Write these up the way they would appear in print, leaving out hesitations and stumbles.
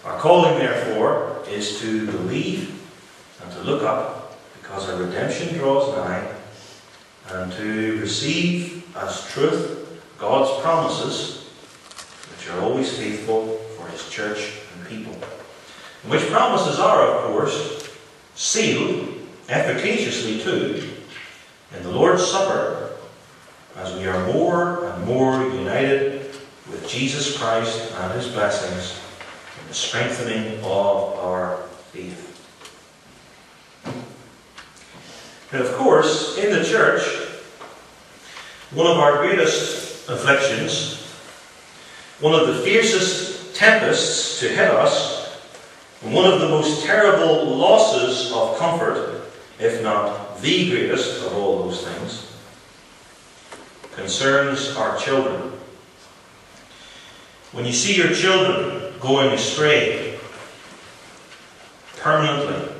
Our calling, therefore, is to believe and to look up, because our redemption draws nigh, and to receive as truth God's promises, which are always faithful for His church and people. And which promises are, of course, sealed efficaciously too in the Lord's Supper, as we are more and more united with Jesus Christ and His blessings in the strengthening of our faith. And of course, in the church, one of our greatest afflictions, one of the fiercest tempests to hit us, and one of the most terrible losses of comfort, if not the greatest of all those things, concerns our children. When you see your children going astray permanently,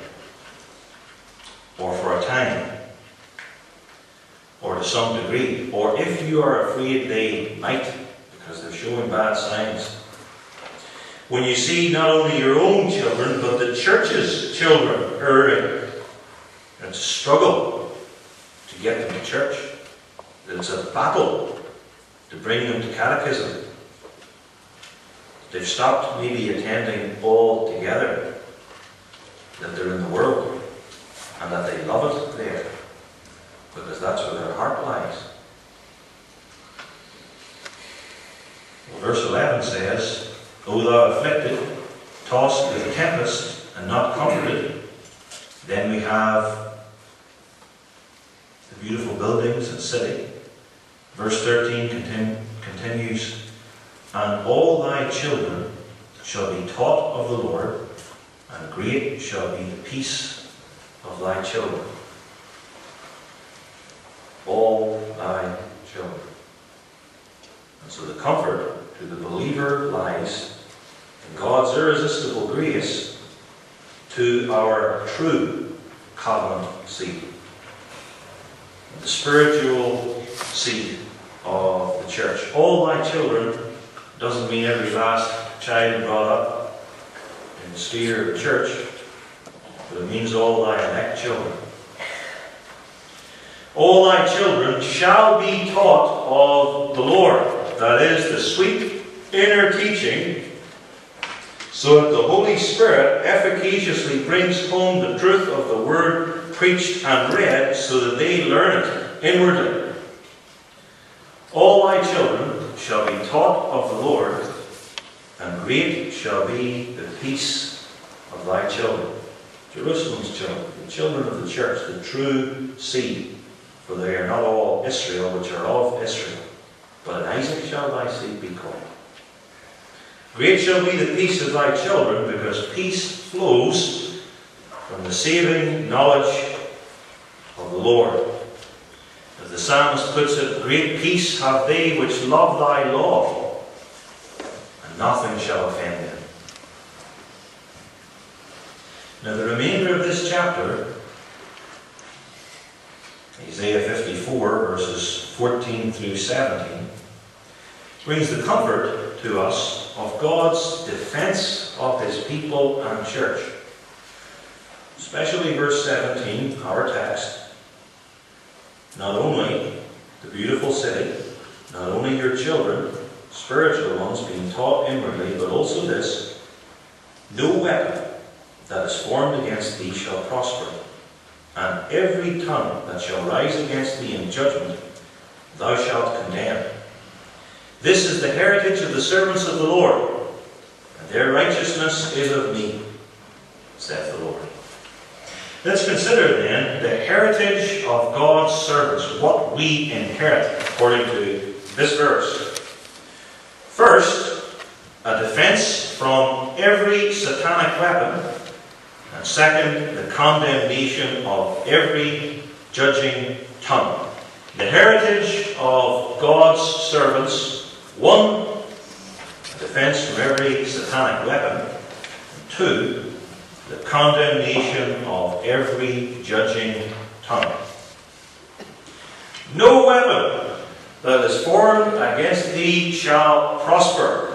or for a time, or to some degree, or if you are afraid they might, because they're showing bad signs. When you see not only your own children, but the church's children erring, it's a struggle to get them to church. It's a battle to bring them to catechism. They've stopped maybe attending altogether, that they're in the world, and that they love it there, because that's where their heart lies. Well, verse 11 says, O thou afflicted, tossed with a tempest, and not comforted. Then we have the beautiful buildings and city. Verse 13 continues, And all thy children shall be taught of the Lord, and great shall be the peace of thy children. All thy children. And so the comfort to the believer lies in God's irresistible grace to our true covenant seed, the spiritual seed of the church. All thy children doesn't mean every last child brought up in the sphere of the church, but it means all thy elect children. All thy children shall be taught of the Lord. That is the sweet inner teaching, so that the Holy Spirit efficaciously brings home the truth of the word preached and read, so that they learn it inwardly. All thy children shall be taught of the Lord, and great shall be the peace of thy children. Jerusalem's children, the children of the church, the true seed, for they are not all Israel, which are of Israel, but in Isaac shall thy seed be called. Great shall be the peace of thy children, because peace flows from the saving knowledge of the Lord. As the psalmist puts it, great peace have they which love thy law, and nothing shall offend them. Now the remainder of this chapter, Isaiah 54, verses 14 through 17, brings the comfort to us of God's defense of His people and church. Especially verse 17, our text. Not only the beautiful city, not only your children, spiritual ones, being taught inwardly, but also this, no weapon that is formed against thee shall prosper, and every tongue that shall rise against thee in judgment thou shalt condemn. This is the heritage of the servants of the Lord, and their righteousness is of me, saith the Lord. Let's consider then the heritage of God's servants, what we inherit according to this verse. First, a defense from every satanic weapon, and second, the condemnation of every judging tongue. The heritage of God's servants: 1, a defense from every satanic weapon, and 2, the condemnation of every judging tongue. No weapon that is formed against thee shall prosper.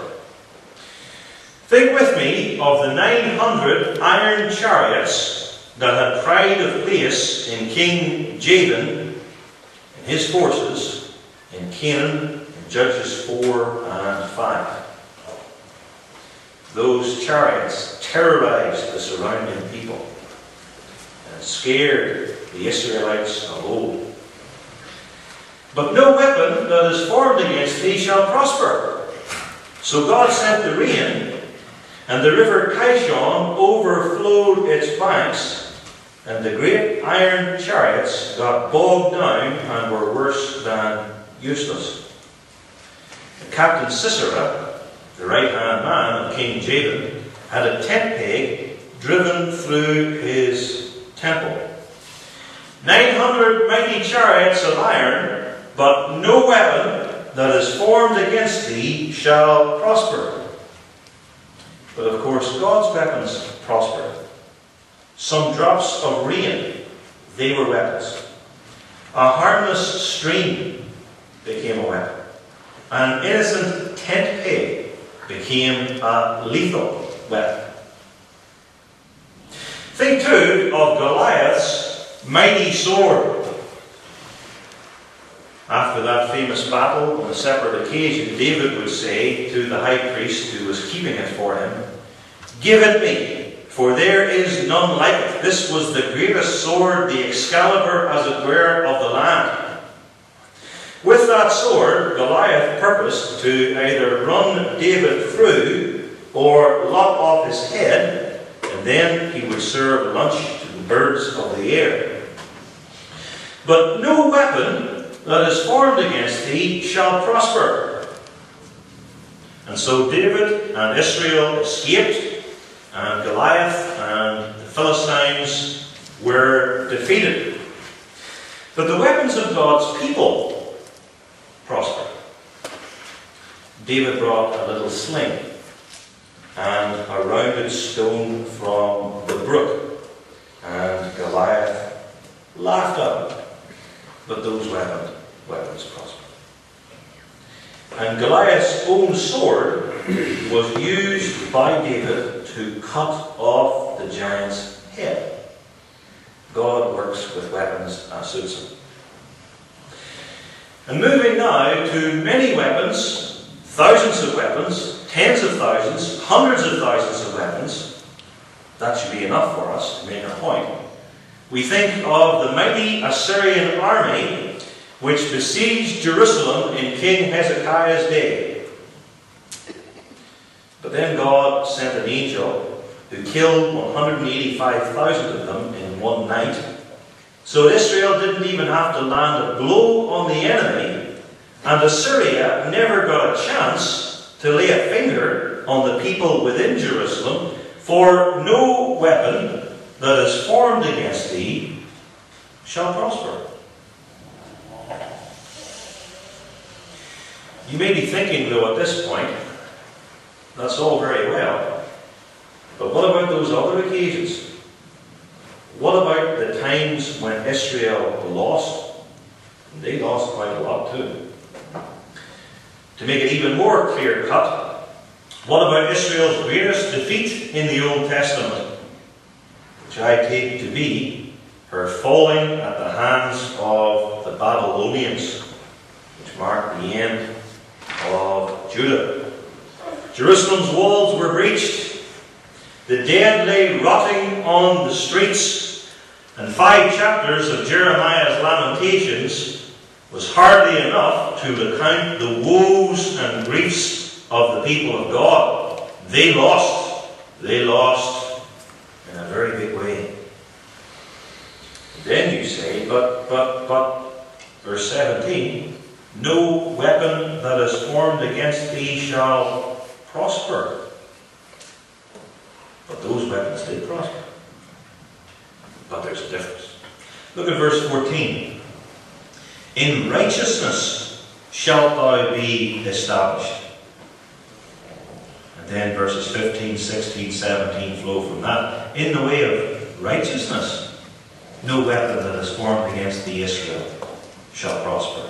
Think with me of the 900 iron chariots that had pride of place in King Jabin and his forces in Canaan in Judges 4 and 5. Those chariots terrorized the surrounding people and scared the Israelites of old. But no weapon that is formed against thee shall prosper. So God sent the rain, and the river Kishon overflowed its banks, and the great iron chariots got bogged down and were worse than useless. And Captain Sisera, the right-hand man of King Jabin, had a tent peg driven through his temple. 900 mighty chariots of iron, but no weapon that is formed against thee shall prosper. But of course, God's weapons prospered. Some drops of rain, they were weapons. A harmless stream became a weapon. An innocent tent peg became a lethal weapon. Think too of Goliath's mighty sword. After that famous battle, on a separate occasion, David would say to the high priest who was keeping it for him, "Give it me, for there is none like it." This was the greatest sword, the Excalibur, as it were, of the land. With that sword, Goliath purposed to either run David through or lop off his head, and then he would serve lunch to the birds of the air. But no weapon that is formed against thee shall prosper. And so David and Israel escaped, and Goliath and the Philistines were defeated. But the weapons of God's people prospered. David brought a little sling and a rounded stone from the brook, and Goliath laughed at him. But those weapons prospered. And Goliath's own sword was used by David to cut off the giant's head. God works with weapons as suits him. And moving now to many weapons, thousands of weapons, tens of thousands, hundreds of thousands of weapons. That should be enough for us to make our point. We think of the mighty Assyrian army which besieged Jerusalem in King Hezekiah's day. But then God sent an angel who killed 185,000 of them in one night. So Israel didn't even have to land a blow on the enemy, and Assyria never got a chance to lay a finger on the people within Jerusalem, for no weapon that is formed against thee shall prosper. You may be thinking, though, at this point, that's all very well, but what about those other occasions? What about the times when Israel lost? They lost quite a lot too. To make it even more clear-cut, what about Israel's greatest defeat in the Old Testament, which I take to be her falling at the hands of the Babylonians, which marked the end of Judah. Jerusalem's walls were breached, the dead lay rotting on the streets, and 5 chapters of Jeremiah's Lamentations was hardly enough to recount the woes and griefs of the people of God. They lost in a very big way. Then you say, but, verse 17, no weapon that is formed against thee shall prosper. But those weapons did prosper. But there's a difference. Look at verse 14. In righteousness shalt thou be established. And then verses 15, 16, 17 flow from that. In the way of righteousness, no weapon that is formed against thee, Israel, shall prosper.